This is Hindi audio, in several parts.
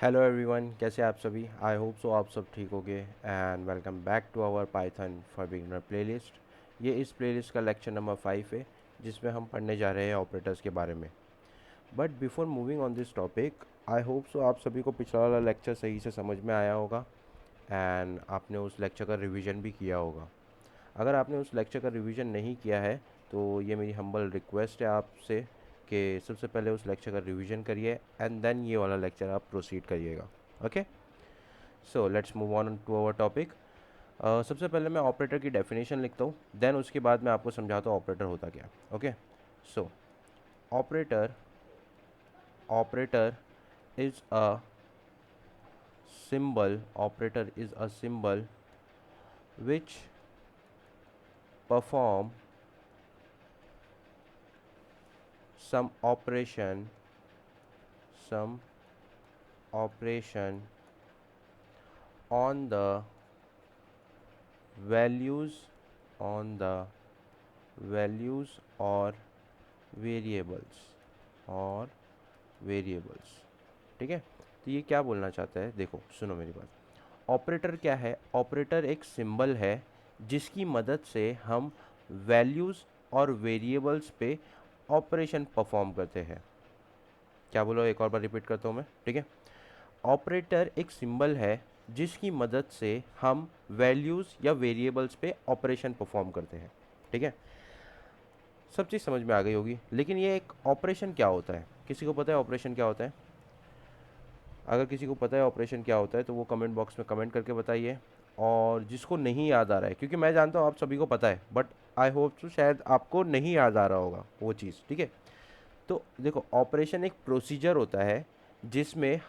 हेलो एवरीवन, कैसे आप सभी। आई होप सो आप सब ठीक होगे and welcome back to our Python for beginner playlist. ये इस प्लेलिस्ट का लेक्चर नंबर 5 है जिसमें हम पढ़ने जा रहे हैं ऑपरेटर्स के बारे में। But before moving on this topic, I hope so आप सभी को पिछला वाला लेक्चर सही से समझ में आया होगा एंड आपने उस लेक्चर का रिवीजन भी किया होगा। अगर आपने उस लेक्चर का रिवीजन नहीं किया है तो ये मेरी हम्बल रिक्वेस्ट है आपसे कि सबसे पहले उस लेक्चर का रिवीजन करिए एंड देन ये वाला लेक्चर आप प्रोसीड करिएगा। Okay, so let's move on to our topic. सबसे पहले मैं ऑपरेटर की डेफिनेशन लिखता हूँ, देन उसके बाद मैं आपको समझाता हूँ ऑपरेटर होता क्या। Okay, so operator operator is a symbol operator is a symbol which perform some some operation on the values on the values or और वेरिएबल्स। ठीक है, तो ये क्या बोलना चाहता है, देखो सुनो मेरी बात। ऑपरेटर क्या है? ऑपरेटर एक सिंबल है जिसकी मदद से हम वैल्यूज़ और वेरिएबल्स पे ऑपरेशन परफॉर्म करते हैं। क्या बोलो, एक और बार रिपीट करता हूँ मैं, ठीक है। ऑपरेटर एक सिंबल है जिसकी मदद से हम वैल्यूज़ या वेरिएबल्स पे ऑपरेशन परफॉर्म करते हैं। ठीक है, सब चीज़ समझ में आ गई होगी। लेकिन ये एक ऑपरेशन क्या होता है, किसी को पता है ऑपरेशन क्या होता है? अगर किसी को पता है ऑपरेशन क्या होता है तो वो कमेंट बॉक्स में कमेंट करके बताइए। और जिसको नहीं याद आ रहा है, क्योंकि मैं जानता हूँ आप सभी को पता है, बट आई होप तो शायद आपको नहीं याद आ रहा होगा वो चीज़। ठीक है, तो देखो ऑपरेशन एक प्रोसीजर होता है जिसमें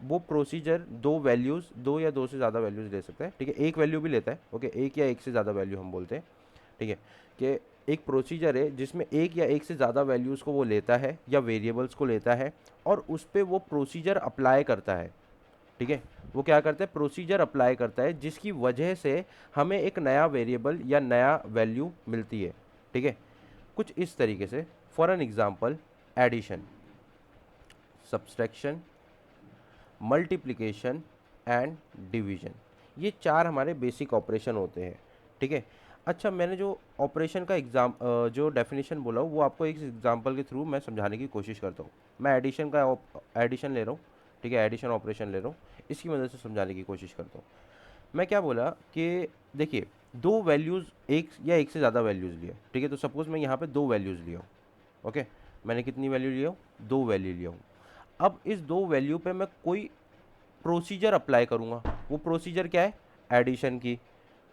वो प्रोसीजर दो वैल्यूज़, दो या दो से ज़्यादा वैल्यूज़ ले सकता है। ठीक है, एक वैल्यू भी लेता है। ओके, एक या एक से ज़्यादा वैल्यू हम बोलते हैं। ठीक है, कि एक प्रोसीजर है जिसमें एक या एक से ज़्यादा वैल्यूज़ को वो लेता है या वेरिएबल्स को लेता है और उस पर वो प्रोसीजर अप्लाई करता है। ठीक है, वो क्या करता है, प्रोसीजर अप्लाई करता है जिसकी वजह से हमें एक नया वेरिएबल या नया वैल्यू मिलती है। ठीक है, कुछ इस तरीके से। For an example, addition, subtraction, multiplication and division, ये चार हमारे बेसिक ऑपरेशन होते हैं। ठीक है, अच्छा मैंने जो ऑपरेशन का जो डेफिनेशन बोला वो आपको एक एग्जांपल के थ्रू मैं समझाने की कोशिश करता हूँ। मैं एडिशन ले रहा हूँ। ठीक है, एडिशन ऑपरेशन ले रहा हूँ, इसकी मदद से समझाने की कोशिश करता हूँ। मैं क्या बोला कि देखिए, दो वैल्यूज़, एक या एक से ज़्यादा वैल्यूज़ लिए। ठीक है, तो सपोज़ मैं यहाँ पे दो वैल्यूज़ लिया हूँ। ओके, मैंने कितनी वैल्यू लिया हूँ? दो वैल्यू लिया हूँ। अब इस दो वैल्यू पे मैं कोई प्रोसीजर अप्लाई करूँगा। वो प्रोसीजर क्या है? एडिशन की।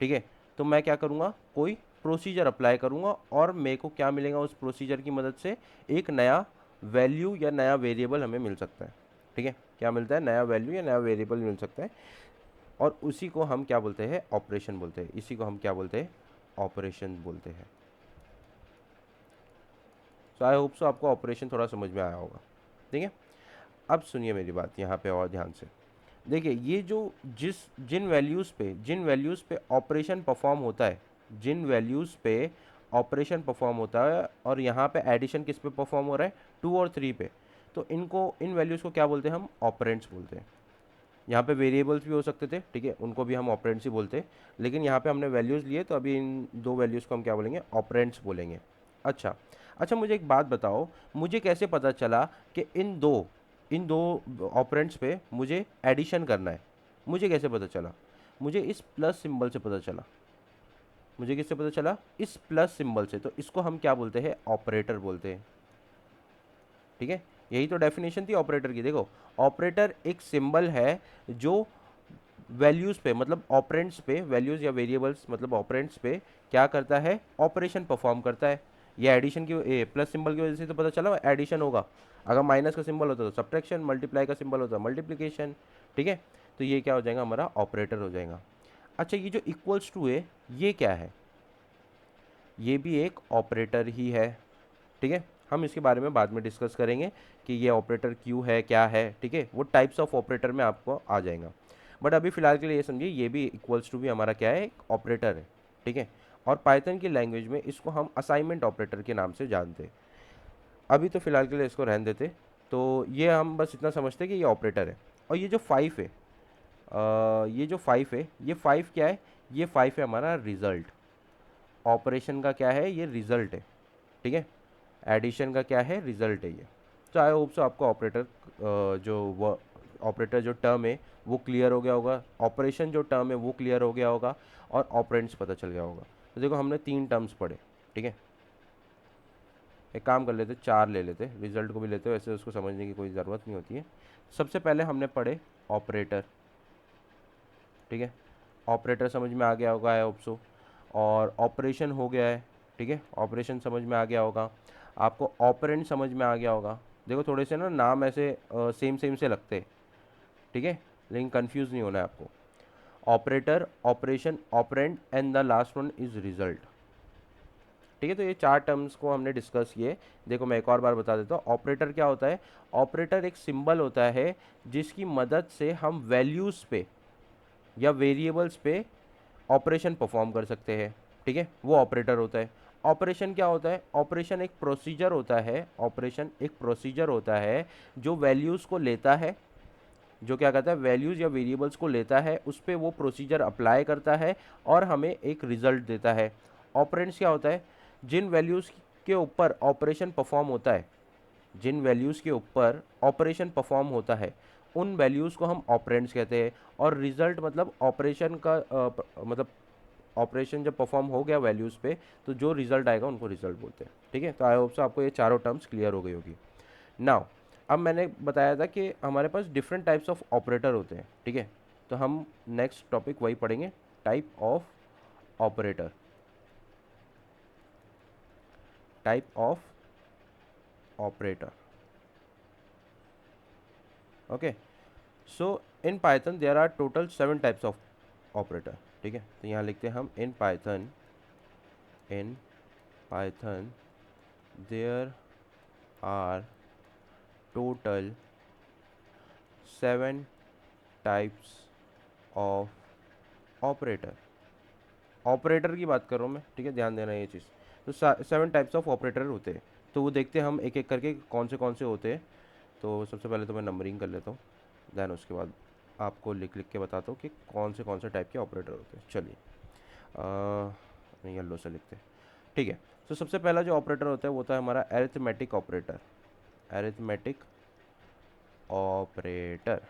ठीक है, तो मैं क्या करूँगा, कोई प्रोसीजर अप्लाई करूँगा और मेरे को क्या मिलेगा उस प्रोसीजर की मदद से? एक नया वैल्यू या नया वेरिएबल हमें मिल सकता है। ठीक है, क्या मिलता है? नया वैल्यू या नया वेरिएबल मिल सकता है और उसी को हम क्या बोलते हैं? ऑपरेशन बोलते हैं। इसी को हम क्या बोलते हैं? ऑपरेशन बोलते हैं। सो आई होप सो आपको ऑपरेशन थोड़ा समझ में आया होगा। ठीक है, अब सुनिए मेरी बात यहाँ पे और ध्यान से। देखिए, ये जो जिन वैल्यूज़ पे ऑपरेशन परफॉर्म होता है, जिन वैल्यूज़ पे ऑपरेशन परफॉर्म होता है, और यहाँ पे एडिशन किस पे परफॉर्म हो रहा है? 2 और 3 पे। तो इन वैल्यूज़ को क्या बोलते हैं? हम ऑपरेंड्स बोलते हैं। यहाँ पे वेरिएबल्स भी हो सकते थे, ठीक है, उनको भी हम ऑपरेंड्स ही बोलते हैं। लेकिन यहाँ पे हमने वैल्यूज़ लिए तो अभी इन दो वैल्यूज़ को हम क्या बोलेंगे? ऑपरेंड्स बोलेंगे। अच्छा, अच्छा मुझे एक बात बताओ, मुझे कैसे पता चला कि इन दो ऑपरेंड्स पे मुझे एडिशन करना है? मुझे कैसे पता चला? मुझे इस प्लस सिंबल से पता चला। मुझे किससे पता चला? इस प्लस सिंबल से। तो इसको हम क्या बोलते हैं? ऑपरेटर बोलते हैं। ठीक है, यही तो डेफिनेशन थी ऑपरेटर की। देखो, ऑपरेटर एक सिंबल है जो वैल्यूज़ पे, मतलब ऑपरेंड्स पे, वैल्यूज़ या वेरिएबल्स मतलब ऑपरेंड्स पे क्या करता है? ऑपरेशन परफॉर्म करता है। ये एडिशन की प्लस सिंबल की वजह से तो पता चला एडिशन होगा। अगर माइनस का सिंबल होता तो सब्ट्रैक्शन, मल्टीप्लाई का सिंबल होता मल्टीप्लिकेशन। ठीक है, तो ये क्या हो जाएगा? हमारा ऑपरेटर हो जाएगा। अच्छा, ये जो इक्वल्स टू है ये क्या है? ये भी एक ऑपरेटर ही है। ठीक है, हम इसके बारे में बाद में डिस्कस करेंगे कि ये ऑपरेटर क्यों है, क्या है। ठीक है, वो टाइप्स ऑफ ऑपरेटर में आपको आ जाएगा। बट अभी फिलहाल के लिए ये समझिए, ये भी इक्वल्स टू भी हमारा क्या है? एक ऑपरेटर है। ठीक है, और पाइथन की लैंग्वेज में इसको हम असाइनमेंट ऑपरेटर के नाम से जानते हैं। अभी तो फिलहाल के लिए इसको रहने देते। तो ये हम बस इतना समझते हैं कि ये ऑपरेटर है। और ये जो 5 है, ये जो 5 है, ये 5 क्या है, ये 5 है हमारा रिजल्ट। ऑपरेशन का क्या है, ये रिजल्ट है, ठीक है। एडिशन का क्या है, रिजल्ट है ये। तो आई होप सो आपको ऑपरेटर जो वो ऑपरेटर जो टर्म है वो क्लियर हो गया होगा, ऑपरेशन जो टर्म है वो क्लियर हो गया होगा, और ऑपरेंड्स पता चल गया होगा। तो देखो हमने 3 टर्म्स पढ़े, ठीक है। एक काम कर लेते, 4 ले लेते, रिजल्ट को भी लेते, वैसे उसको समझने की कोई ज़रूरत नहीं होती है। सबसे पहले हमने पढ़े ऑपरेटर, ठीक है। ऑपरेटर समझ में आ गया होगा आई होप सो, और ऑपरेशन हो गया है, ठीक है। ऑपरेशन समझ में आ गया होगा, आपको ऑपरेंड समझ में आ गया होगा। देखो थोड़े से ना नाम ऐसे सेम सेम से लगते हैं, ठीक है, लेकिन कंफ्यूज नहीं होना है आपको। Operator, operation, operand and the last one is result, ठीक है। तो ये 4 टर्म्स को हमने डिस्कस किए। देखो मैं एक और बार बता देता हूँ, ऑपरेटर क्या होता है। ऑपरेटर एक सिंबल होता है जिसकी मदद से हम वैल्यूज़ पे या वेरिएबल्स पे ऑपरेशन परफॉर्म कर सकते हैं, ठीक है, वो ऑपरेटर होता है। ऑपरेशन क्या होता है, ऑपरेशन एक प्रोसीजर होता है, ऑपरेशन एक प्रोसीजर होता है जो वैल्यूज़ को लेता है, जो क्या कहता है, वैल्यूज़ या वेरिएबल्स को लेता है, उस पर वो प्रोसीजर अप्लाई करता है और हमें एक रिजल्ट देता है। ऑपरेंड्स क्या होता है, जिन वैल्यूज़ के ऊपर ऑपरेशन परफॉर्म होता है, जिन वैल्यूज़ के ऊपर ऑपरेशन परफॉर्म होता है उन वैल्यूज़ को हम ऑपरेंड्स कहते हैं। और रिजल्ट मतलब ऑपरेशन का मतलब ऑपरेशन जब परफॉर्म हो गया वैल्यूज़ पे तो जो रिजल्ट आएगा उनको रिजल्ट बोलते हैं, ठीक है। तो आई होप सो आपको ये चारों टर्म्स क्लियर हो गई होगी। नाउ अब मैंने बताया था कि हमारे पास डिफरेंट टाइप्स ऑफ ऑपरेटर होते हैं, ठीक है। तो हम नेक्स्ट टॉपिक वही पढ़ेंगे, type of operator, type of operator, okay. So in Python there are total 7 types of operator, ठीक है। तो यहाँ लिखते हैं हम in Python there are total 7 types of operator. Operator की बात कर रहा हूँ मैं, ठीक है, ध्यान देना ये चीज़। तो 7 टाइप्स ऑफ ऑपरेटर होते हैं, तो वो देखते हैं हम एक एक करके कौन से होते हैं। तो सबसे पहले तो मैं नंबरिंग कर लेता हूँ, देन उसके बाद आपको लिख लिख के बताता हूँ कि कौन से टाइप के ऑपरेटर होते हैं। चलिए नहीं, येलो से लिखते हैं, ठीक है। तो सबसे पहला जो ऑपरेटर होता है वो होता है हमारा एरिथमेटिक ऑपरेटर, एरिथमेटिक ऑपरेटर,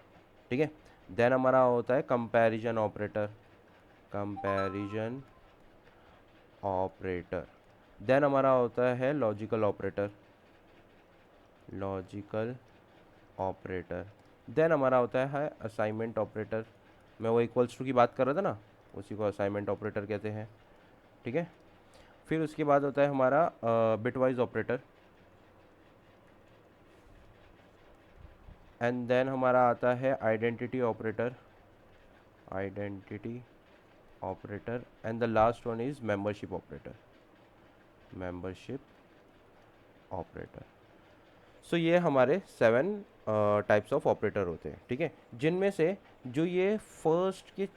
ठीक है। देन हमारा होता है comparison operator, comparison operator. Then हमारा होता है logical operator, logical operator. Then हमारा होता है असाइनमेंट ऑपरेटर, मैं वो इक्वल्स टू की बात कर रहा था ना, उसी को असाइनमेंट ऑपरेटर कहते हैं, ठीक है। फिर उसके बाद होता है हमारा बिटवाइज ऑपरेटर, एंड देन हमारा आता है identity operator, identity operator, and the last one is membership operator, membership operator. So ये हमारे 7 टाइप्स ऑफ ऑपरेटर होते हैं, ठीक है। जिनमें से जो ये फर्स्ट के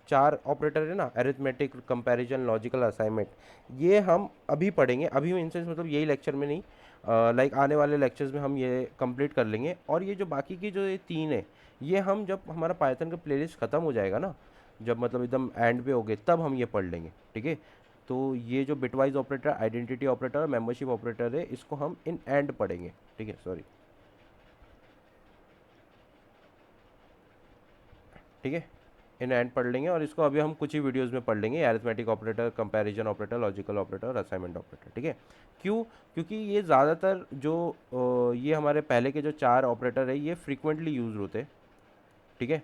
4 ऑपरेटर है ना, अरिथमेटिक, कंपैरिजन, लॉजिकल, असाइनमेंट, ये हम अभी पढ़ेंगे, अभी इन सेंस मतलब यही लेक्चर में नहीं, लाइक आने वाले लेक्चर्स में हम ये कंप्लीट कर लेंगे। और ये जो बाकी की जो ये 3 है, ये हम जब हमारा पाइथन का प्लेलिस्ट ख़त्म हो जाएगा ना, जब मतलब एकदम एंड पे हो गए तब हम ये पढ़ लेंगे, ठीक है। तो ये जो बिटवाइज ऑपरेटर, आइडेंटिटी ऑपरेटर और मेंबरशिप ऑपरेटर है, इसको हम इन एंड पढ़ेंगे, ठीक है, सॉरी, ठीक है, इन एंड पढ़ लेंगे। और इसको अभी हम कुछ ही वीडियोस में पढ़ लेंगे, arithmetic operator, comparison operator, logical operator और असाइनमेंट ऑपरेटर, ठीक है। क्यों, क्योंकि ये ज़्यादातर जो ये हमारे पहले के जो 4 ऑपरेटर है ये फ्रीक्वेंटली यूज होते हैं, ठीक है।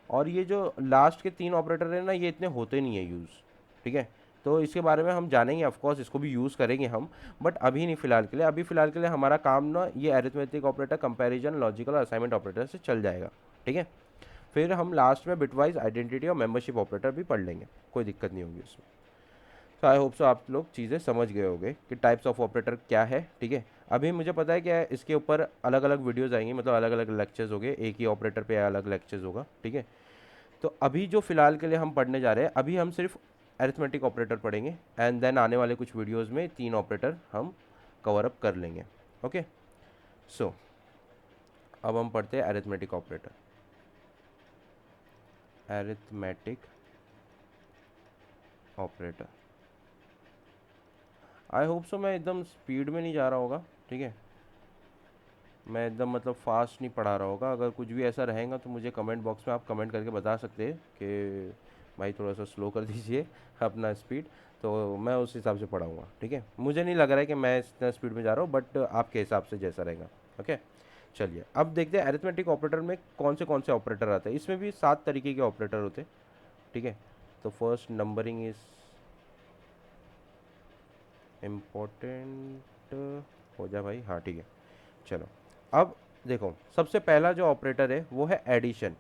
और ये जो लास्ट के 3 ऑपरेटर है ना, ये इतने होते नहीं है यूज़, ठीक है। तो इसके बारे में हम जानेंगे, ऑफ कोर्स इसको भी यूज़ करेंगे हम, बट अभी नहीं, फ़िलहाल के लिए, अभी फ़िलहाल के लिए हमारा काम ना ये अरिथमेटिक ऑपरेटर, कंपैरिजन, लॉजिकल और असाइनमेंट ऑपरेटर से चल जाएगा, ठीक है। फिर हम लास्ट में बिटवाइज, आइडेंटिटी और मेंबरशिप ऑपरेटर भी पढ़ लेंगे, कोई दिक्कत नहीं होगी उसमें। तो आई होप सो आप लोग चीज़ें समझ गए होंगे कि टाइप्स ऑफ ऑपरेटर क्या है, ठीक है। अभी मुझे पता है कि इसके ऊपर अलग अलग वीडियोज़ आएंगी, मतलब अलग अलग लेक्चर्स होंगे, एक ही ऑपरेटर पे अलग लेक्चर्स होगा, ठीक है। तो अभी जो फ़िलहाल के लिए हम पढ़ने जा रहे हैं, अभी हम सिर्फ अरिथमेटिक ऑपरेटर पढ़ेंगे, एंड देन आने वाले कुछ वीडियोज़ में 3 ऑपरेटर हम कवर अप कर लेंगे, ओके। सो अब हम पढ़ते हैं arithmetic operator. Arithmetic operator, I hope so मैं एकदम स्पीड में नहीं जा रहा होगा, ठीक है, मैं एकदम मतलब फास्ट नहीं पढ़ा रहा होगा। अगर कुछ भी ऐसा रहेगा तो मुझे कमेंट बॉक्स में आप कमेंट करके बता सकते हैं कि भाई थोड़ा सा स्लो कर दीजिए अपना स्पीड, तो मैं उस हिसाब से पढ़ाऊँगा, ठीक है। मुझे नहीं लग रहा है कि मैं इतना स्पीड में जा रहा हूँ, बट आपके हिसाब से जैसा रहेगा, ओके। चलिए अब देखते हैं अरिथमेटिक ऑपरेटर में कौन से ऑपरेटर आते हैं। इसमें भी 7 तरीके के ऑपरेटर होते हैं, ठीक है। तो फर्स्ट नंबरिंग इज इम्पोर्टेंट, हो जा भाई, हाँ ठीक है। चलो अब देखो, सबसे पहला जो ऑपरेटर है वो है एडिशन,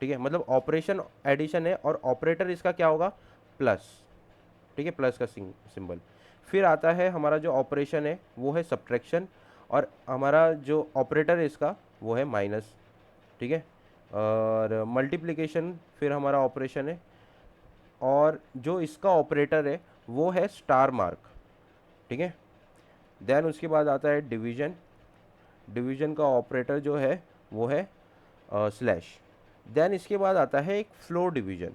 ठीक है, मतलब ऑपरेशन एडिशन है और ऑपरेटर इसका क्या होगा, प्लस, ठीक है, प्लस का सिंबल। फिर आता है हमारा जो ऑपरेशन है वो है सब्ट्रैक्शन, और हमारा जो ऑपरेटर है इसका वो है माइनस, ठीक है। और मल्टीप्लिकेशन फिर हमारा ऑपरेशन है, और जो इसका ऑपरेटर है वो है स्टार मार्क, ठीक है। देन उसके बाद आता है डिवीजन, डिवीजन का ऑपरेटर जो है वो है स्लैश। देन इसके बाद आता है एक floor division,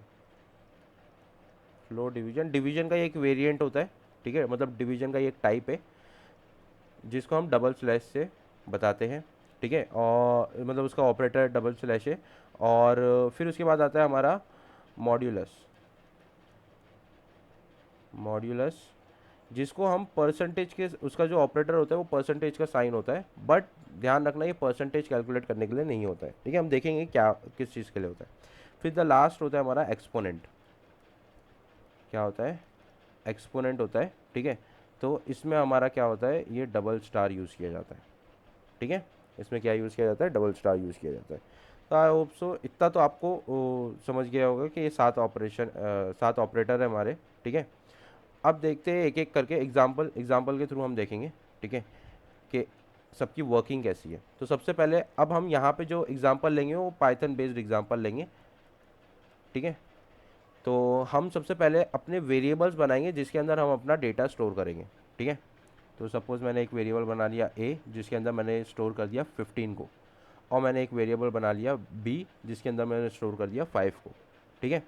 floor division, division का एक वेरिएंट होता है, ठीक है, मतलब डिवीजन का एक टाइप है जिसको हम डबल स्लैश से बताते हैं, ठीक है, और मतलब उसका ऑपरेटर डबल स्लैश है। और फिर उसके बाद आता है हमारा मॉड्यूलस, मॉड्यूलस जिसको हम परसेंटेज के, उसका जो ऑपरेटर होता है वो परसेंटेज का साइन होता है, बट ध्यान रखना ये परसेंटेज कैलकुलेट करने के लिए नहीं होता है, ठीक है, हम देखेंगे क्या किस चीज़ के लिए होता है। फिर द लास्ट होता है हमारा एक्सपोनेंट, क्या होता है, एक्सपोनेंट होता है, ठीक है। तो इसमें हमारा क्या होता है, ये डबल स्टार यूज़ किया जाता है, ठीक है, इसमें क्या यूज़ किया जाता है, डबल स्टार यूज़ किया जाता है। तो आई होप सो इतना तो आपको समझ गया होगा कि ये 7 ऑपरेटर है हमारे, ठीक है। अब देखते हैं एक एक करके, एग्जाम्पल के थ्रू हम देखेंगे, ठीक है, कि सबकी वर्किंग कैसी है। तो सबसे पहले अब हम यहाँ पे जो एग्जाम्पल लेंगे वो पाइथन बेस्ड एग्जाम्पल लेंगे, ठीक है। तो हम सबसे पहले अपने वेरिएबल्स बनाएंगे जिसके अंदर हम अपना डेटा स्टोर करेंगे, ठीक है। तो सपोज़ मैंने एक वेरिएबल बना लिया ए जिसके अंदर मैंने स्टोर कर दिया 15 को, और मैंने एक वेरिएबल बना लिया बी जिसके अंदर मैंने स्टोर कर दिया 5 को, ठीक है।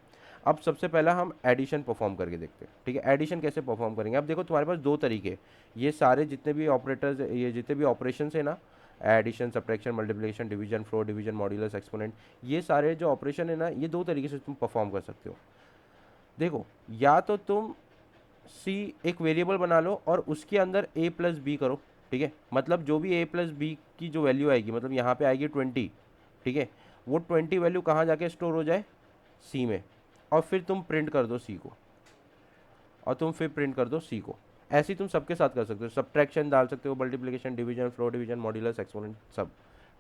अब सबसे पहला हम एडिशन परफॉर्म करके देखते हैं, ठीक है। एडिशन कैसे परफॉर्म करेंगे, अब देखो तुम्हारे पास 2 तरीके, ये सारे जितने भी ऑपरेटर्स, ये जितने भी ऑपरेशंस है ना, addition, subtraction, multiplication, division, floor division, modulus, exponent, ये सारे जो ऑपरेशन है ना, ये 2 तरीके से तुम परफॉर्म कर सकते हो। देखो, या तो तुम सी एक वेरिएबल बना लो और उसके अंदर ए प्लस बी करो, ठीक है, मतलब जो भी ए प्लस बी की जो वैल्यू आएगी, मतलब यहाँ पे आएगी 20, ठीक है, वो 20 वैल्यू कहाँ जाके स्टोर हो जाए, सी में, और फिर तुम प्रिंट कर दो सी को, और तुम फिर प्रिंट कर दो सी को। ऐसे ही तुम सबके साथ कर सकते हो, सब्ट्रैक्शन डाल सकते हो, multiplication, division, floor division, modulus, exponent, सब,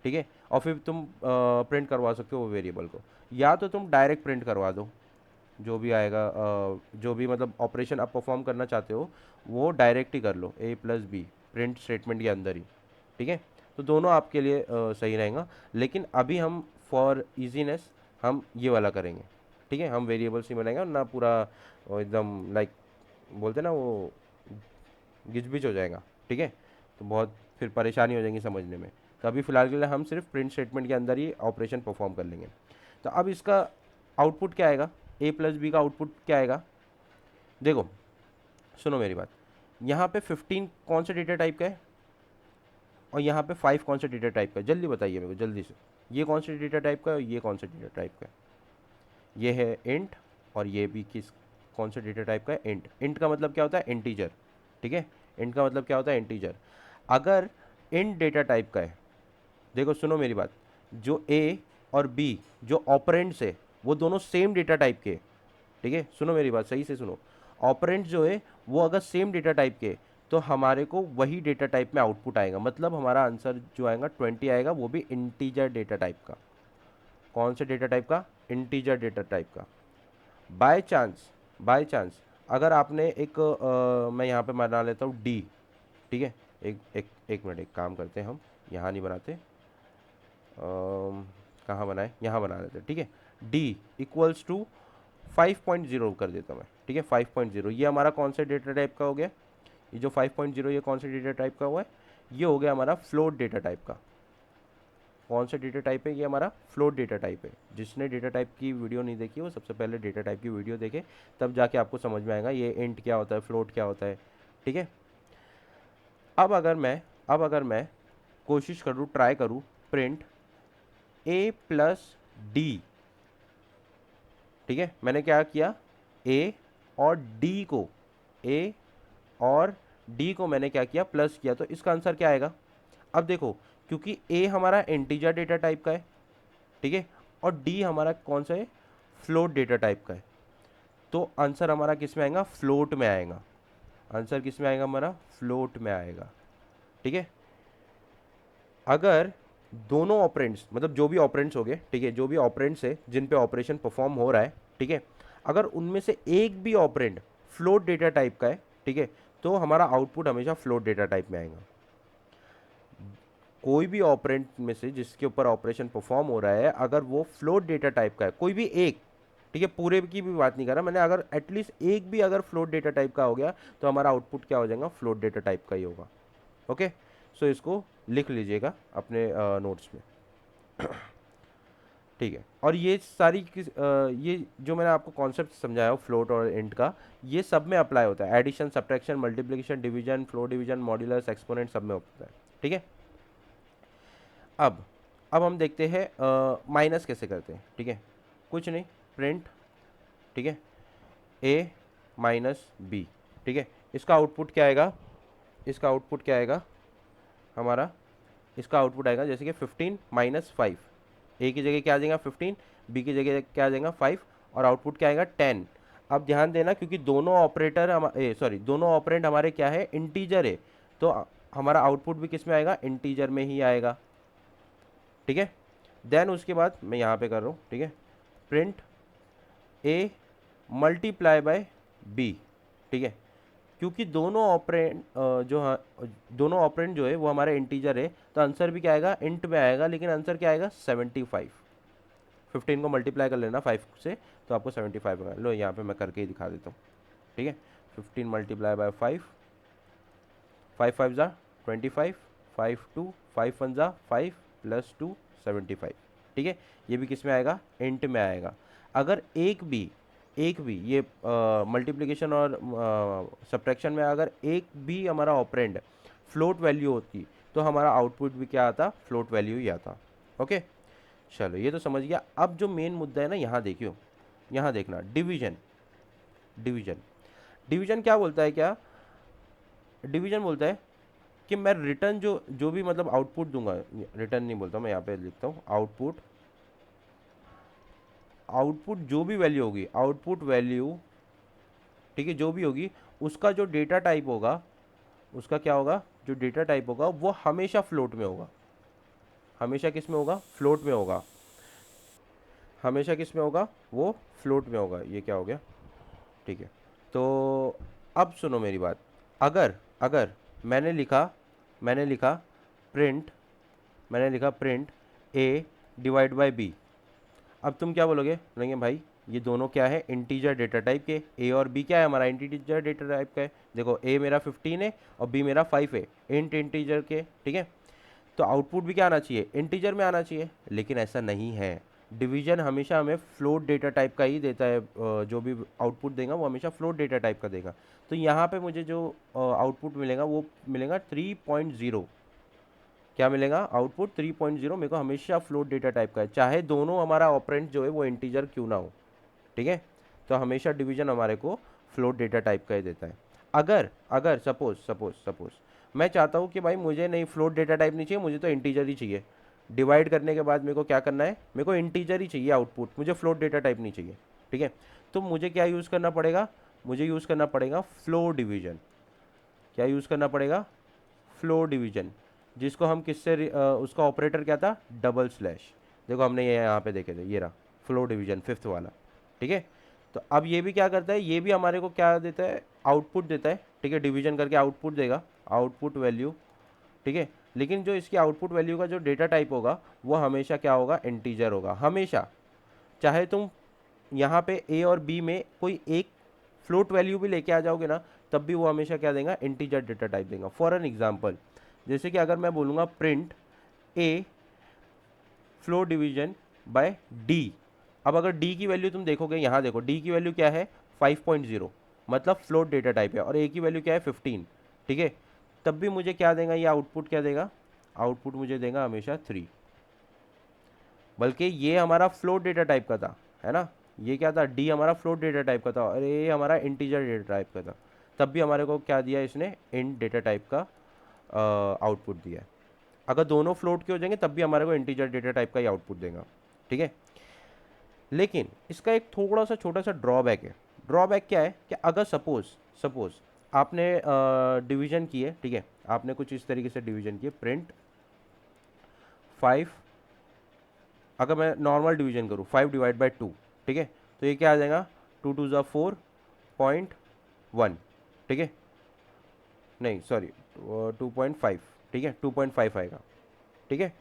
ठीक है, और फिर तुम प्रिंट करवा सकते हो वो वेरिएबल को, या तो तुम डायरेक्ट प्रिंट करवा दो, जो भी आएगा, जो भी मतलब ऑपरेशन आप परफॉर्म करना चाहते हो वो डायरेक्ट ही कर लो, ए प्लस बी प्रिंट स्टेटमेंट के अंदर ही, ठीक है। तो दोनों आपके लिए सही रहेगा, लेकिन अभी हम फॉर इजीनेस हम ये वाला करेंगे, ठीक है, हम वेरिएबल्स ही बनाएंगे और ना पूरा एकदम लाइक बोलते ना वो गिचबिच हो जाएगा, ठीक है, तो बहुत फिर परेशानी हो जाएगी समझने में। तो अभी फ़िलहाल के लिए हम सिर्फ प्रिंट स्टेटमेंट के अंदर ही ऑपरेशन परफॉर्म कर लेंगे। तो अब इसका आउटपुट क्या आएगा, ए प्लस बी का आउटपुट क्या आएगा, देखो सुनो मेरी बात, यहाँ पे 15 कौन से डेटा टाइप का है, और यहाँ पे 5 कौन से डेटा टाइप का है, जल्दी बताइए मेरे को जल्दी से, ये कौन से डेटा टाइप का है और ये कौन से डेटा टाइप का है, ये है इंट, और ये भी किस कौन से डेटा टाइप का है, इंट। इंट का मतलब क्या होता है, इंटीजर, ठीक है, इंट का मतलब क्या होता है, इंटीजर। अगर इंट डेटा टाइप का है, देखो सुनो मेरी बात, जो ए और बी जो ऑपरेंड्स है वो दोनों सेम डेटा टाइप के, ठीक है, सुनो मेरी बात सही से सुनो, ऑपरेंड जो है वो अगर सेम डेटा टाइप के तो हमारे को वही डेटा टाइप में आउटपुट आएगा, मतलब हमारा आंसर जो आएगा 20 आएगा, वो भी इंटीजर डेटा टाइप का। कौन से डेटा टाइप का, इंटीजर डेटा टाइप का। बाय चांस अगर आपने एक मैं यहाँ पे बना लेता हूँ डी, ठीक है, एक मिनट, एक काम करते हैं हम, यहाँ नहीं बनाते, कहाँ बनाए, यहाँ बना लेते हैं, ठीक है, डी इक्वल्स टू 5.0 कर देता मैं, ठीक है, 5.0, ये हमारा कौन सा डेटा टाइप का हो गया, ये जो 5.0 ये कौन सा डेटा टाइप का हुआ है, ये हो गया हमारा फ्लोट डेटा टाइप का, कौन सा डेटा टाइप है, ये हमारा फ्लोट डेटा टाइप है। जिसने डेटा टाइप की वीडियो नहीं देखी वो सबसे पहले डेटा टाइप की वीडियो देखे, तब जाके आपको समझ में आएगा ये इंट क्या होता है, फ्लोट क्या होता है। ठीक है, अब अगर मैं कोशिश करूँ, ट्राई करूँ प्रिंट ए प्लस डी। ठीक है, मैंने क्या किया, ए और डी को, ए और डी को मैंने क्या किया, प्लस किया, तो इसका आंसर क्या आएगा। अब देखो, क्योंकि ए हमारा इंटीजर डेटा टाइप का है, ठीक है, और डी हमारा कौन सा है, फ्लोट डेटा टाइप का है, तो आंसर हमारा किस में आएगा, फ्लोट में आएगा। आंसर किस में आएगा, हमारा फ्लोट में आएगा। ठीक है, अगर दोनों ऑपरेंड्स, मतलब जो भी ऑपरेंड्स हो गए, ठीक है, जो भी ऑपरेंड्स है जिन पे ऑपरेशन परफॉर्म हो रहा है, ठीक है, अगर उनमें से एक भी ऑपरेंड फ्लोट डेटा टाइप का है, ठीक है, तो हमारा आउटपुट हमेशा फ्लोट डेटा टाइप में आएगा। कोई भी ऑपरेंड में से जिसके ऊपर ऑपरेशन परफॉर्म हो रहा है, अगर वो फ्लोट डेटा टाइप का है, कोई भी एक, ठीक है, पूरे की भी बात नहीं कर रहा मैंने, अगर एटलीस्ट एक भी अगर फ्लोट डेटा टाइप का हो गया तो हमारा आउटपुट क्या हो जाएगा, फ्लोट डेटा टाइप का ही होगा। ओके, सो इसको लिख लीजिएगा अपने नोट्स में। ठीक है, और ये सारी ये जो मैंने आपको कॉन्सेप्ट समझाया फ्लोट और इंट का, ये सब में अप्लाई होता है, addition, subtraction, multiplication, division, float division, modulus, exponent, सब में होता है। ठीक है, अब हम देखते हैं माइनस कैसे करते हैं। ठीक है, कुछ नहीं, प्रिंट, ठीक है, ए माइनस बी। ठीक है, इसका आउटपुट क्या आएगा, इसका आउटपुट क्या आएगा हमारा, इसका आउटपुट आएगा जैसे कि 15 माइनस 5, ए की जगह क्या आ जाएगा 15, बी की जगह क्या आ जाएगा 5, और आउटपुट क्या आएगा 10। अब ध्यान देना, क्योंकि दोनों ऑपरेटर दोनों ऑपरेंड हमारे क्या है, इंटीजर है, तो हमारा आउटपुट भी किस में आएगा, इंटीजर में ही आएगा। ठीक है, देन उसके बाद मैं यहाँ पे कर रहा हूँ, ठीक है, print a multiply by b. ठीक है, क्योंकि दोनों ऑपरेंड दोनों ऑपरेंड जो है वो हमारे इंटीजर है, तो आंसर भी क्या आएगा, इंट में आएगा, लेकिन आंसर क्या आएगा 75। 15 को मल्टीप्लाई कर लेना 5 से, तो आपको 75 आएगा। लो यहाँ पे मैं करके ही दिखा देता हूँ। ठीक है, 15 मल्टीप्लाई बाय 5, 5 5 जा 25, 5 2, 5 1 जा 5 प्लस 2 75। ठीक है, ये भी किस में आएगा, इंट में आएगा। अगर एक भी ये मल्टीप्लिकेशन और सब्ट्रैक्शन में अगर एक भी हमारा ऑपरेंड फ्लोट वैल्यू होती तो हमारा आउटपुट भी क्या आता, फ्लोट वैल्यू ही आता। ओके, चलो ये तो समझ गया। अब जो मेन मुद्दा है ना, यहाँ देखियो, यहाँ देखना, डिवीजन। डिवीजन डिवीजन क्या बोलता है, क्या डिवीजन बोलता है कि मैं रिटर्न जो भी मतलब आउटपुट दूंगा, रिटर्न नहीं बोलता, मैं यहाँ पे लिखता हूँ आउटपुट जो भी वैल्यू होगी, आउटपुट वैल्यू, ठीक है, जो भी होगी उसका जो डेटा टाइप होगा, उसका क्या होगा, जो डेटा टाइप होगा वो हमेशा फ्लोट में होगा। हमेशा किस में होगा, फ्लोट में होगा। हमेशा किस में होगा, वो फ्लोट में होगा। ये क्या हो गया, ठीक है। तो अब सुनो मेरी बात, अगर अगर मैंने लिखा print a divide by b, अब तुम क्या बोलोगे भाई ये दोनों क्या है, इंटीजर डेटा टाइप के, ए और बी क्या है, हमारा इंटीजर डेटा टाइप का है। देखो ए मेरा 15 है और बी मेरा 5 है, इंटीजर के। ठीक है, तो आउटपुट भी क्या आना चाहिए, इंटीजर में आना चाहिए, लेकिन ऐसा नहीं है। डिवीजन हमेशा हमें फ्लोट डेटा टाइप का ही देता है, जो भी आउटपुट देगा वो हमेशा फ्लोट डेटा टाइप का देगा। तो यहाँ पे मुझे जो आउटपुट मिलेगा वो मिलेगा 3.0। क्या मिलेगा, आउटपुट 3.0 मेरे को हमेशा फ्लोट डेटा टाइप का है, चाहे दोनों हमारा ऑपरेंड जो है वो इंटीजर क्यों ना हो। ठीक है, तो हमेशा डिवीजन हमारे को फ्लोट डेटा टाइप का ही देता है। अगर अगर सपोज मैं चाहता हूँ कि भाई मुझे नहीं फ्लोट डेटा टाइप नहीं चाहिए, मुझे तो इंटीजर ही चाहिए, डिवाइड करने के बाद मेरे को क्या करना है, मेरे को इंटीजर ही चाहिए आउटपुट, मुझे फ्लोट डेटा टाइप नहीं चाहिए। ठीक है, तो मुझे क्या यूज़ करना पड़ेगा, मुझे यूज़ करना पड़ेगा फ्लो डिवीजन। क्या यूज़ करना पड़ेगा, फ्लो डिवीजन, जिसको हम किससे उसका ऑपरेटर क्या था, डबल स्लैश। देखो हमने ये यहाँ पे देखे थे, ये रहा फ्लो डिवीजन 5th वाला। ठीक है, तो अब ये भी क्या करता है, ये भी हमारे को क्या देता है, आउटपुट देता है। ठीक है, डिवीजन करके आउटपुट देगा, आउटपुट वैल्यू। ठीक है, लेकिन जो इसकी आउटपुट वैल्यू का जो डेटा टाइप होगा वो हमेशा क्या होगा, इंटीजर होगा हमेशा। चाहे तुम यहाँ पे ए और बी में कोई एक फ्लोट वैल्यू भी लेके आ जाओगे ना, तब भी वो हमेशा क्या देगा, इंटीजर डेटा टाइप देगा। फॉर एन एग्जाम्पल, जैसे कि अगर मैं बोलूँगा प्रिंट ए फ्लोट डिवीजन बाय डी। अब अगर डी की वैल्यू तुम देखोगे, यहाँ देखो डी की वैल्यू क्या है 5.0, मतलब फ्लोट डेटा टाइप है, और ए की वैल्यू क्या है 15, ठीक है। तब भी मुझे क्या देगा ये आउटपुट, क्या देगा आउटपुट मुझे देगा हमेशा 3, बल्कि ये हमारा फ्लोट डेटा टाइप का था, है ना। ये क्या था, डी हमारा फ्लोट डेटा टाइप का था और ये हमारा इंटीजर डेटा टाइप का था, तब भी हमारे को क्या दिया इसने, इंट डेटा टाइप का आउटपुट दिया है। अगर दोनों फ्लोट के हो जाएंगे तब भी हमारे को इंटीजर डेटा टाइप का ही आउटपुट देगा, ठीक है। लेकिन इसका एक थोड़ा सा छोटा सा ड्रॉबैक है। ड्रॉबैक क्या है कि अगर सपोज सपोज आपने डिवीजन की है, ठीक है, आपने कुछ इस तरीके से डिवीजन किए, प्रिंट 5, अगर मैं नॉर्मल डिवीजन करूँ 5/2, ठीक है, तो ये क्या आ जाएगा 2 × 4.1, ठीक है, नहीं सॉरी 2.5, ठीक है 2.5 आएगा, ठीक है।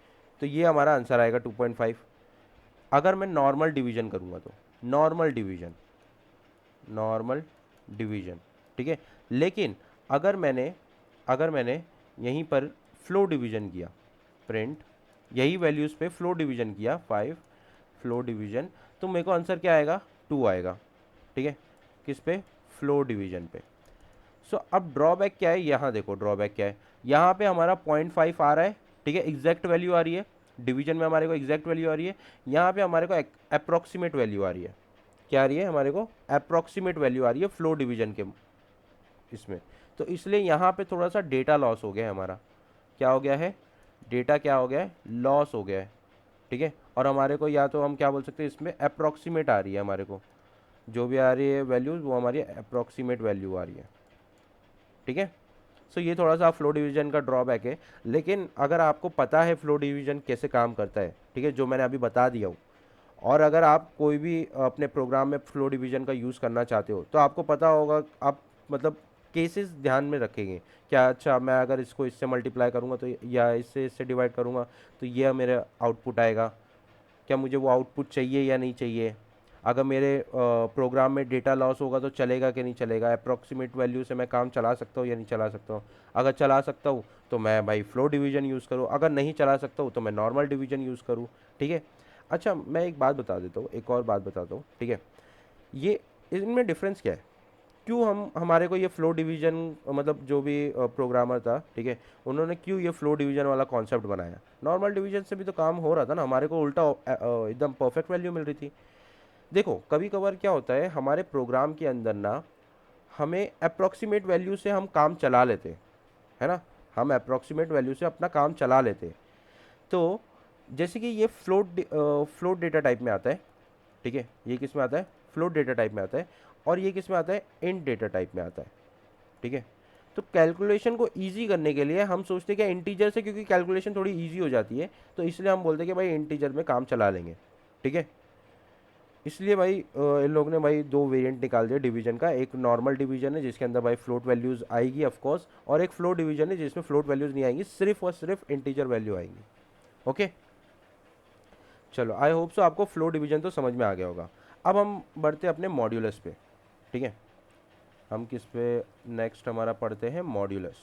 तो ये हमारा आंसर आएगा 2.5। अगर मैं नॉर्मल डिवीजन करूँगा तो नॉर्मल डिवीजन, ठीक है। लेकिन अगर मैंने यहीं पर फ्लो डिवीजन किया, प्रिंट यही वैल्यूज़ पे फ्लो डिवीजन किया 5 फ्लो डिवीजन, तो मेरे को आंसर क्या आएगा 2 आएगा, ठीक है, किस पे, फ्लो डिवीजन पे। सो अब ड्रॉबैक क्या है, यहाँ देखो ड्रॉबैक क्या है, यहाँ पे हमारा 0.5 आ रहा है, ठीक है, एग्जैक्ट वैल्यू आ रही है, डिवीजन में हमारे को एग्जैक्ट वैल्यू आ रही है, यहाँ पे हमारे को अप्रॉक्सीमेट वैल्यू आ रही है, क्या आ रही है हमारे को, अप्रॉक्सीमेट वैल्यू आ रही है फ्लो डिवीजन के इसमें। तो इसलिए यहाँ पे थोड़ा सा डेटा लॉस हो गया है हमारा, क्या हो गया है, डेटा क्या हो गया है, लॉस हो गया है, ठीक है। और हमारे को या तो हम क्या बोल सकते हैं, इसमें अप्रॉक्सीमेट आ रही है हमारे को, जो भी आ रही है वैल्यूज़ वो हमारी अप्रॉक्सीमेट वैल्यू आ रही है, ठीक है। सो ये थोड़ा सा फ्लो डिवीजन का ड्रॉबैक है। लेकिन अगर आपको पता है फ्लो डिवीजन कैसे काम करता है, ठीक है, जो मैंने अभी बता दिया हूँ, और अगर आप कोई भी अपने प्रोग्राम में फ्लो डिवीजन का यूज़ करना चाहते हो तो आपको पता होगा, आप मतलब केसेस ध्यान में रखेंगे, क्या अच्छा मैं अगर इसको इससे मल्टीप्लाई करूँगा तो, या इससे डिवाइड करूँगा तो ये मेरा आउटपुट आएगा, क्या मुझे वो आउटपुट चाहिए या नहीं चाहिए, अगर मेरे प्रोग्राम में डेटा लॉस होगा तो चलेगा कि नहीं चलेगा, अप्रॉक्सीमेट वैल्यू से मैं काम चला सकता हूँ या नहीं चला सकता हूँ, अगर चला सकता हूँ तो मैं भाई फ्लो डिवीजन यूज़ करूँ, अगर नहीं चला सकता हूँ तो मैं नॉर्मल डिवीजन यूज़ करूँ, ठीक है। अच्छा मैं एक बात बता देता हूँ, एक और बात बताता हूँ, ठीक है, ये इनमें डिफरेंस क्या है, क्यों हम हमारे को ये फ्लो डिवीजन, मतलब जो भी प्रोग्रामर था, ठीक है, उन्होंने क्यों ये फ्लो डिवीजन वाला कॉन्सेप्ट बनाया, नॉर्मल डिवीजन से भी तो काम हो रहा था ना, हमारे को उल्टा एकदम परफेक्ट वैल्यू मिल रही थी। देखो कभी कभार क्या होता है हमारे प्रोग्राम के अंदर ना, हमें अप्रॉक्सीमेट वैल्यू से हम काम चला लेते, है ना, हम अप्रॉक्सीमेट वैल्यू से अपना काम चला लेते। तो जैसे कि ये फ्लोट डेटा टाइप में आता है, ठीक है, ये किस में आता है, फ्लोट डेटा टाइप में आता है, और ये किस में आता है, इंट डेटा टाइप में आता है, ठीक है। तो कैलकुलेशन को इजी करने के लिए हम सोचते हैं कि इंटीजर से, क्योंकि कैलकुलेशन थोड़ी इजी हो जाती है, तो इसलिए हम बोलते हैं कि भाई इंटीजर में काम चला लेंगे, ठीक है। इसलिए भाई इन लोगों ने भाई दो वेरिएंट निकाल दिया डिवीजन का, एक नॉर्मल डिवीजन है जिसके अंदर भाई फ्लोट वैल्यूज़ आएगी ऑफ कोर्स, और एक फ्लोट डिवीजन है जिसमें फ्लोट वैल्यूज़ नहीं आएंगी, सिर्फ और सिर्फ इंटीजर वैल्यू आएंगी। ओके चलो, आई होप सो आपको फ्लो डिवीजन तो समझ में आ गया होगा। अब हम बढ़ते अपने मॉड्यूलस पे, ठीक है, हम किस पे नेक्स्ट हमारा पढ़ते हैं, मॉड्यूलस।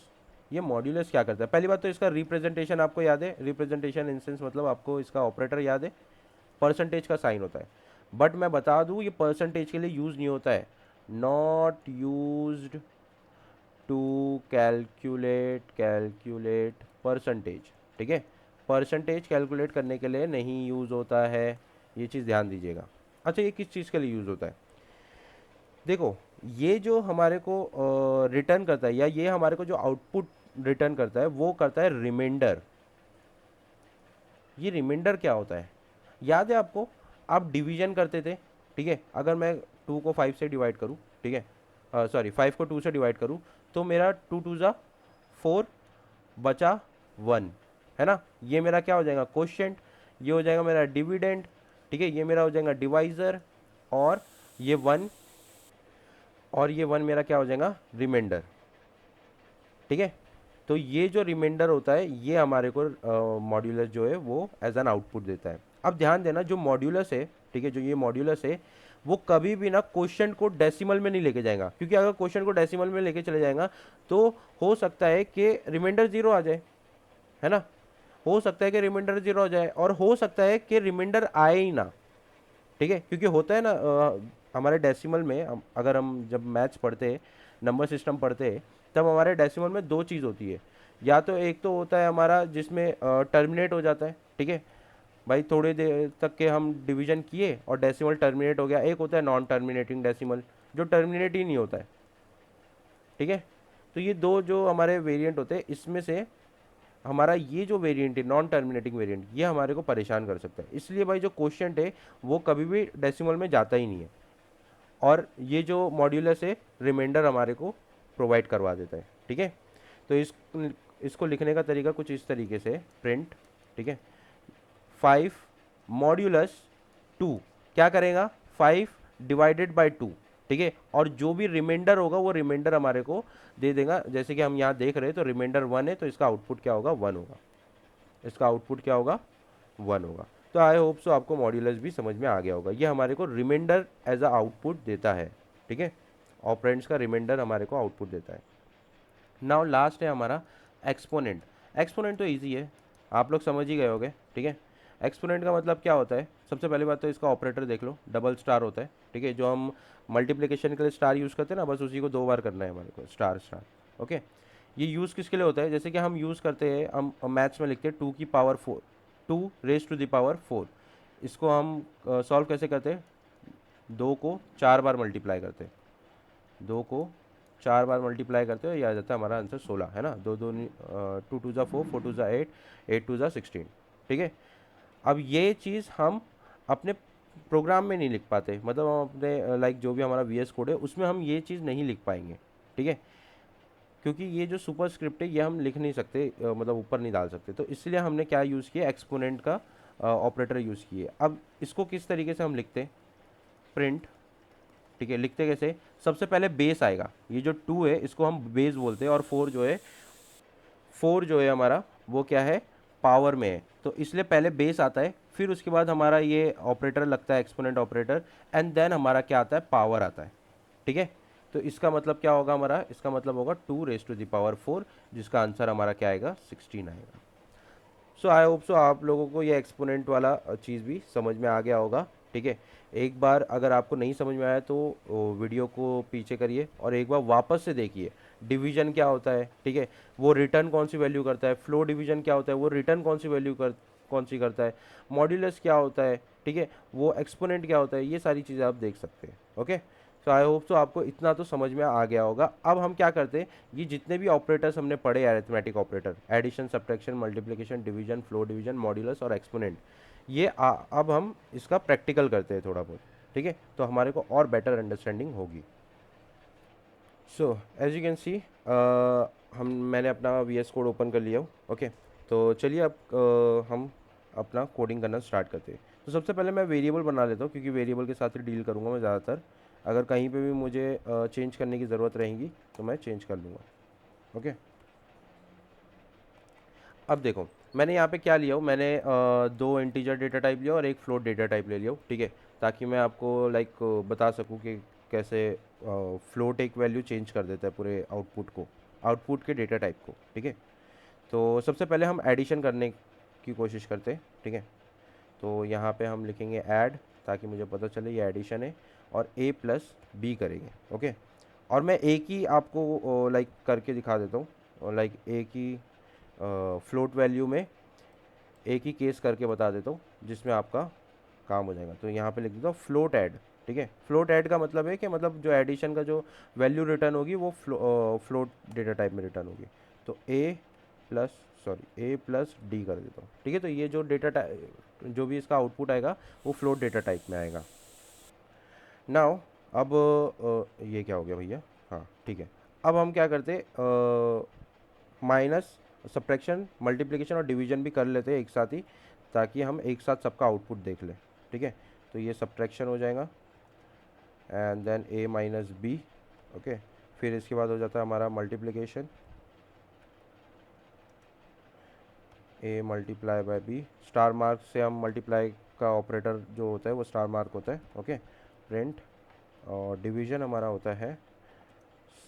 ये मॉड्यूलस क्या करता है, पहली बात तो इसका रिप्रेजेंटेशन आपको याद है, रिप्रेजेंटेशन इन सेंस मतलब आपको इसका ऑपरेटर याद है, परसेंटेज का साइन होता है, बट मैं बता दूं ये परसेंटेज के लिए यूज़ नहीं होता है, not used to calculate percentage, ठीक है, परसेंटेज कैलकुलेट करने के लिए नहीं यूज़ होता है, ये चीज़ ध्यान दीजिएगा। अच्छा ये किस चीज़ के लिए यूज़ होता है, देखो ये जो हमारे को रिटर्न करता है, या ये हमारे को जो आउटपुट रिटर्न करता है वो करता है रिमाइंडर। ये रिमाइंडर क्या होता है, याद है आपको, आप डिवीजन करते थे, ठीक है, अगर मैं 2 को 5 से डिवाइड करूँ, ठीक है, सॉरी 5 को 2 से डिवाइड करूँ, तो मेरा 2 × 2 = 4 बचा 1, है ना, ये मेरा क्या हो जाएगा कोशेंट, ये हो जाएगा मेरा डिविडेंड, ठीक है, ये मेरा हो जाएगा डिवाइज़र, और ये 1, और ये 1 मेरा क्या हो जाएगा रिमाइंडर, ठीक है। तो ये जो रिमाइंडर होता है ये हमारे को मॉड्यूलस जो है वो एज एन आउटपुट देता है। अब ध्यान देना जो मॉड्यूलस है, ठीक है, जो ये मॉड्यूलस है वो कभी भी ना क्वेश्चन को डेसिमल में नहीं लेके जाएगा, क्योंकि अगर क्वेश्चन को डेसिमल में लेके चले जाएगा तो हो सकता है कि रिमाइंडर 0 आ जाए, है ना। हो सकता है कि रिमाइंडर 0 हो जाए और हो सकता है कि रिमाइंडर आए ही ना, ठीक है, क्योंकि होता है ना हमारे डेसिमल में अगर हम जब मैथ्स पढ़ते हैं, नंबर सिस्टम पढ़ते हैं, तब हमारे डेसिमल में दो चीज़ होती है। या तो एक तो होता है हमारा जिसमें टर्मिनेट हो जाता है, ठीक है भाई, थोड़ी देर तक के हम डिवीजन किए और डेसिमल टर्मिनेट हो गया। एक होता है नॉन टर्मिनेटिंग डेसिमल, जो टर्मिनेट ही नहीं होता है, ठीक है। तो ये दो जो हमारे वेरिएंट होते हैं, इसमें से हमारा ये जो वेरिएंट है नॉन टर्मिनेटिंग वेरिएंट, ये हमारे को परेशान कर सकता है। इसलिए भाई जो क्वेश्चन है वो कभी भी डेसिमल में जाता ही नहीं है, और ये जो मॉड्यूलस है रिमाइंडर हमारे को प्रोवाइड करवा देता है, ठीक है। तो इसको लिखने का तरीका कुछ इस तरीके से, प्रिंट, ठीक है, 5 मॉड्यूलस 2 क्या करेगा, 5 डिवाइडेड बाय 2, ठीक है, और जो भी रिमाइंडर होगा वो रिमाइंडर हमारे को दे देगा। जैसे कि हम यहाँ देख रहे हैं तो रिमाइंडर 1 है, तो इसका आउटपुट क्या होगा, 1 होगा, इसका आउटपुट क्या होगा, 1 होगा। तो आई होप सो आपको मॉड्यूलस भी समझ में आ गया होगा। ये हमारे को रिमाइंडर एज अ आउटपुट देता है, ठीक है, ऑपरेंड्स का रिमाइंडर हमारे को आउटपुट देता है। नाउ लास्ट है हमारा एक्सपोनेंट। एक्सपोनेंट तो इजी है, आप लोग समझ ही गए होगे, ठीक है। एक्सपोनेंट का मतलब क्या होता है, सबसे पहली बात तो इसका ऑपरेटर देख लो, डबल स्टार होता है, ठीक है, जो हम मल्टीप्लिकेशन के लिए स्टार यूज़ करते हैं ना, बस उसी को 2 बार करना है हमारे को, स्टार स्टार, ओके। ये यूज़ किसके लिए होता है, जैसे कि हम यूज़ करते हैं, हम मैथ्स में लिखते हैं 2 की power 4, 2 raise to the power 4। इसको हम सॉल्व कैसे करते हैं, 2 को 4 बार मल्टीप्लाई करते हैं, 2 को 4 बार मल्टीप्लाई करते हो, ये आ जाता है हमारा आंसर 16, है ना, दो दो 2 टू ज़ा 4, 4 टू ज़ा 8, 8 टू ज़ा 16, ठीक है। अब ये चीज़ हम अपने प्रोग्राम में नहीं लिख पाते, मतलब हम अपने लाइक जो भी हमारा वी कोड है उसमें हम ये चीज़ नहीं लिख पाएंगे, ठीक है, क्योंकि ये जो सुपर स्क्रिप्ट है ये हम लिख नहीं सकते, मतलब ऊपर नहीं डाल सकते। तो इसलिए हमने क्या यूज़ किया, एक्सपोनेंट का ऑपरेटर यूज़ किए। अब इसको किस तरीके से हम लिखते हैं, प्रिंट, ठीक है, लिखते कैसे, सबसे पहले बेस आएगा, ये जो 2 है इसको हम बेस बोलते हैं, और 4 जो है हमारा वो क्या है, पावर में है, तो इसलिए पहले बेस आता है, फिर उसके बाद हमारा ये ऑपरेटर लगता है, एक्सपोनेंट ऑपरेटर, एंड देन हमारा क्या आता है, पावर आता है, ठीक है। तो इसका मतलब क्या होगा हमारा, इसका मतलब होगा 2 रेज टू द पावर 4, जिसका आंसर हमारा क्या आएगा, 16 आएगा। सो आई होप सो आप लोगों को ये एक्सपोनेंट वाला चीज़ भी समझ में आ गया होगा, ठीक है। एक बार अगर आपको नहीं समझ में आया तो वीडियो को पीछे करिए और एक बार वापस से देखिए, डिवीजन क्या होता है, ठीक है, वो रिटर्न कौन सी वैल्यू करता है, फ्लो डिवीजन क्या होता है, वो रिटर्न कौन सी वैल्यू कौन सी करता है, मॉड्यूलस क्या होता है, ठीक है, वो एक्सपोनेंट क्या होता है, ये सारी चीज़ें आप देख सकते हैं, ओके। सो आई होप तो आपको इतना तो समझ में आ गया होगा। अब हम क्या करते हैं, ये जितने भी ऑपरेटर्स हमने पढ़े, arithmetic operator, addition, subtraction, multiplication, division, floor division, modulus और एक्सपोनेंट, ये अब हम इसका प्रैक्टिकल करते हैं थोड़ा बहुत, ठीक है, तो हमारे को और बेटर अंडरस्टैंडिंग होगी। So as you can see हम मैंने अपना वी एस कोड ओपन कर लिया हो, ओके। तो चलिए अब हम अपना कोडिंग करना स्टार्ट करते हैं। तो सबसे पहले मैं वेरिएबल बना लेता हूँ, क्योंकि वेरिएबल के साथ ही डील करूँगा मैं ज़्यादातर। अगर कहीं पे भी मुझे चेंज करने की ज़रूरत रहेगी तो मैं चेंज कर लूँगा, ओके। अब देखो मैंने यहाँ पे क्या लिया हूँ, मैंने 2 इंटीजर डेटा टाइप लिया और एक फ्लोट डेटा टाइप ले लिया हूँ, ठीक है, ताकि मैं आपको लाइक बता सकूँ कि कैसे फ्लोट एक वैल्यू चेंज कर देता है पूरे आउटपुट को, आउटपुट के डेटा टाइप को, ठीक है। तो सबसे पहले हम एडिशन करने की कोशिश करते हैं, ठीक है। तो यहाँ पे हम लिखेंगे ऐड, ताकि मुझे पता चले ये एडिशन है, और a प्लस बी करेंगे, ओके। और मैं एक ही आपको लाइक करके दिखा देता हूँ, लाइक एक ही फ्लोट वैल्यू में एक ही केस करके बता देता हूँ जिसमें आपका काम हो जाएगा। तो यहाँ पे लिख देता हूँ फ्लोट ऐड, ठीक है। फ्लोट ऐड का मतलब है कि मतलब जो एडिशन का जो वैल्यू रिटर्न होगी वो फ्लोट डेटा टाइप में रिटर्न होगी। तो ए प्लस डी कर देता हूँ, ठीक है। तो ये जो डेटा टाइप जो भी इसका आउटपुट आएगा वो फ्लोट डेटा टाइप में आएगा। नाउ अब ये क्या हो गया भैया, हाँ ठीक है। अब हम क्या करते, माइनस, सब्ट्रैक्शन, मल्टीप्लिकेशन और डिवीजन भी कर लेते हैं एक साथ ही, ताकि हम एक साथ सबका आउटपुट देख लें, ठीक है। तो ये सब्ट्रैक्शन हो जाएगा and then a minus b, okay. फिर इसके बाद हो जाता है हमारा multiplication, a multiply by b, star mark से हम मल्टीप्लाई का ऑपरेटर जो होता है वो स्टार मार्क होता है, ओके। प्रिंट, और डिवीजन हमारा होता है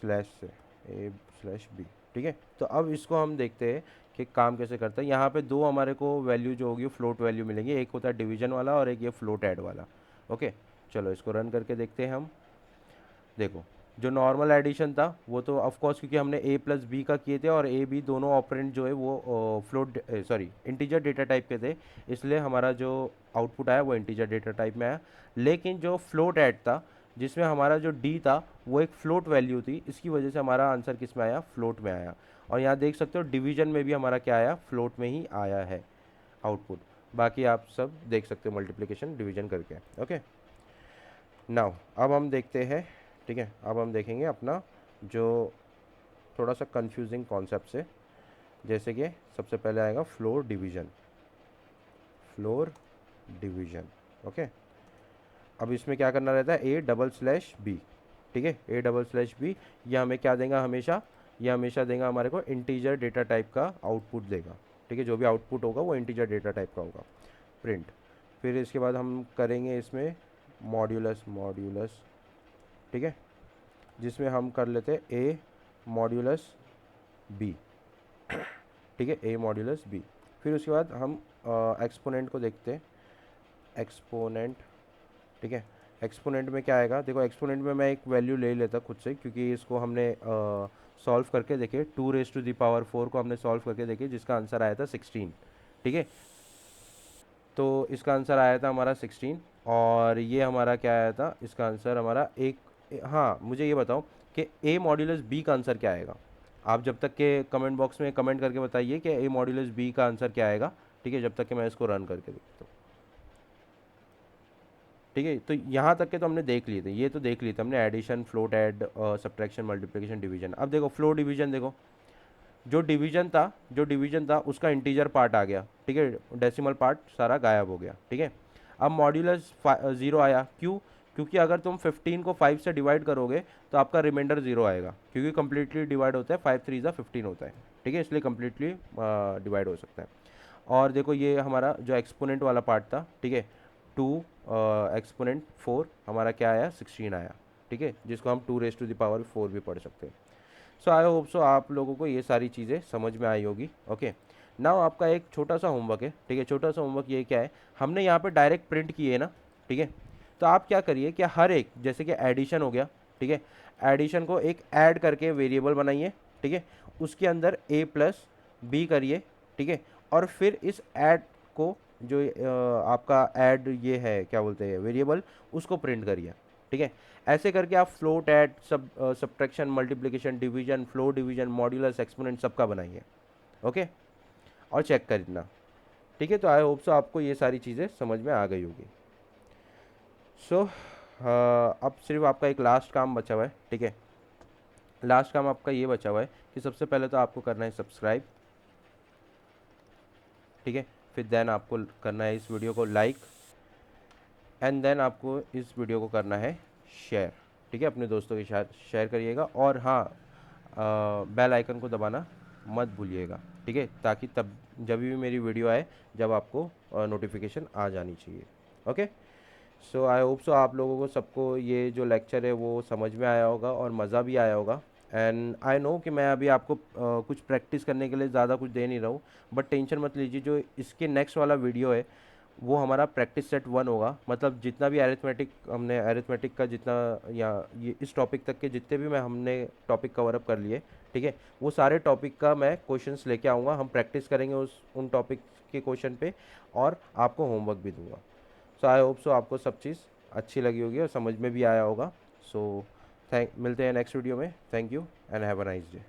स्लैश से, a स्लैश बी, ठीक है। तो अब इसको हम देखते हैं कि काम कैसे करता है। यहाँ पे दो हमारे को वैल्यू जो होगी फ्लोट वैल्यू मिलेंगी, एक होता है डिवीजन वाला और एक ये फ्लोट ऐड वाला। ओके, चलो इसको रन करके देखते हैं हम। देखो जो नॉर्मल एडिशन था वो तो ऑफ कोर्स क्योंकि हमने a प्लस बी का किए थे और a b दोनों ऑपरेंड जो है वो float sorry integer data type के थे, इसलिए हमारा जो आउटपुट आया वो इंटीजर डेटा टाइप में आया। लेकिन जो फ्लोट ऐड था जिसमें हमारा जो d था वो एक फ्लोट वैल्यू थी, इसकी वजह से हमारा आंसर किस में आया, फ्लोट में आया। और यहाँ देख सकते हो डिवीजन में भी हमारा क्या आया, फ्लोट में ही आया है आउटपुट। बाकी आप सब देख सकते हो मल्टीप्लिकेशन डिवीजन करके। ओके, नाउ अब हम देखते हैं, ठीक है, अब हम देखेंगे अपना जो थोड़ा सा कंफ्यूजिंग कॉन्सेप्ट से, जैसे कि सबसे पहले आएगा floor division. Floor division, okay. अब इसमें क्या करना रहता है, ए डबल स्लैश बी, ठीक है, ए डबल स्लैश बी, यह हमें क्या देगा हमेशा, यह हमेशा देगा हमारे को इंटीजर डेटा टाइप का आउटपुट देगा, ठीक है, जो भी आउटपुट होगा वो इंटीजर डेटा टाइप का होगा, प्रिंट। फिर इसके बाद हम करेंगे इसमें मॉड्यूलस, मॉड्यूलस, ठीक है, जिसमें हम कर लेते ए मॉड्यूलस बी, ठीक है, ए मॉड्यूलस बी। फिर उसके बाद हम एक्सपोनेंट को देखते हैं, एक्सपोनेंट, ठीक है। एक्सपोनेंट में क्या आएगा, देखो एक्सपोनेंट में मैं एक वैल्यू ले लेता खुद से, क्योंकि इसको हमने सॉल्व करके देखे, 2⁴ को हमने सॉल्व करके देखे जिसका आंसर आया था 16, ठीक है। तो इसका आंसर आया था हमारा 16 और ये हमारा क्या आया था, इसका आंसर हमारा एक, हाँ मुझे ये बताओ कि ए मॉड्यूलस बी का आंसर क्या आएगा। आप जब तक के कमेंट बॉक्स में कमेंट करके बताइए कि ए मॉड्यूलस बी का आंसर क्या आएगा, ठीक है, जब तक कि मैं इसको रन करके देखता हूँ। ठीक है, तो यहाँ तक के तो हमने देख लिए थे, ये तो देख लिए थे हमने, addition, float add, subtraction, multiplication, division. अब देखो फ्लो डिवीजन, देखो जो डिवीजन था उसका इंटीजर पार्ट आ गया, ठीक है, डेसिमल पार्ट सारा गायब हो गया, ठीक है। अब मॉड्यूलस 0 आया, क्यों, क्योंकि अगर तुम 15 को 5 से डिवाइड करोगे तो आपका रिमाइंडर 0 आएगा, क्योंकि कम्प्लीटली डिवाइड होता है, 5 3 15 होता है, ठीक है, इसलिए कम्प्लीटली डिवाइड हो सकता है। और देखो ये हमारा जो एक्सपोनेंट वाला पार्ट था, ठीक है, 2 एक्सपोनेंट 4 हमारा क्या आया, 16 आया, ठीक है, जिसको हम 2⁴ भी पढ़ सकते हैं। सो आई होप सो आप लोगों को ये सारी चीज़ें समझ में आई होगी। ओके, नाउ आपका एक छोटा सा होमवर्क है, ठीक है, छोटा सा होमवर्क ये क्या है, हमने यहाँ पे डायरेक्ट प्रिंट किए है ना, ठीक है, तो आप क्या करिए कि हर एक, जैसे कि एडिशन हो गया, ठीक है, एडिशन को एक ऐड करके वेरिएबल बनाइए, ठीक है, उसके अंदर a प्लस बी करिए, ठीक है, और फिर इस ऐड को जो आपका ऐड ये है क्या बोलते हैं वेरिएबल, उसको प्रिंट करिए, ठीक है। ऐसे करके आप float add, subtraction, multiplication, division, floor division, modulus, exponent सबका बनाइए, ओके, और चेक करना, ठीक है। तो आई होप सो आपको ये सारी चीज़ें समझ में आ गई होगी। सो अब सिर्फ आपका एक लास्ट काम बचा हुआ है, ठीक है, लास्ट काम आपका ये बचा हुआ है कि सबसे पहले तो आपको करना है सब्सक्राइब, ठीक है, फिर देन आपको करना है इस वीडियो को लाइक, एंड देन आपको इस वीडियो को करना है शेयर, ठीक है, अपने दोस्तों के साथ शेयर करिएगा। और हाँ, बेल आइकन को दबाना मत भूलिएगा, ठीक है, ताकि तब जब भी मेरी वीडियो आए जब आपको नोटिफिकेशन आ जानी चाहिए। Okay, so I hope so आप लोगों को सबको ये जो लेक्चर है वो समझ में आया होगा और मज़ा भी आया होगा। एंड आई नो कि मैं अभी आपको कुछ प्रैक्टिस करने के लिए ज़्यादा कुछ दे नहीं रहा हूँ, बट टेंशन मत लीजिए, जो इसके नेक्स्ट वाला वीडियो है वो हमारा प्रैक्टिस सेट 1 होगा। मतलब जितना भी अरिथमेटिक हमने, अरिथमेटिक का जितना, या ये इस टॉपिक तक के जितने भी हमने टॉपिक कवर अप कर लिए, ठीक है, वो सारे टॉपिक का मैं क्वेश्चंस लेके आऊँगा, हम प्रैक्टिस करेंगे उन टॉपिक के क्वेश्चन पे, और आपको होमवर्क भी दूंगा। सो आई होप सो आपको सब चीज़ अच्छी लगी होगी और समझ में भी आया होगा। सो मिलते हैं नेक्स्ट वीडियो में। Thank you and have a nice day.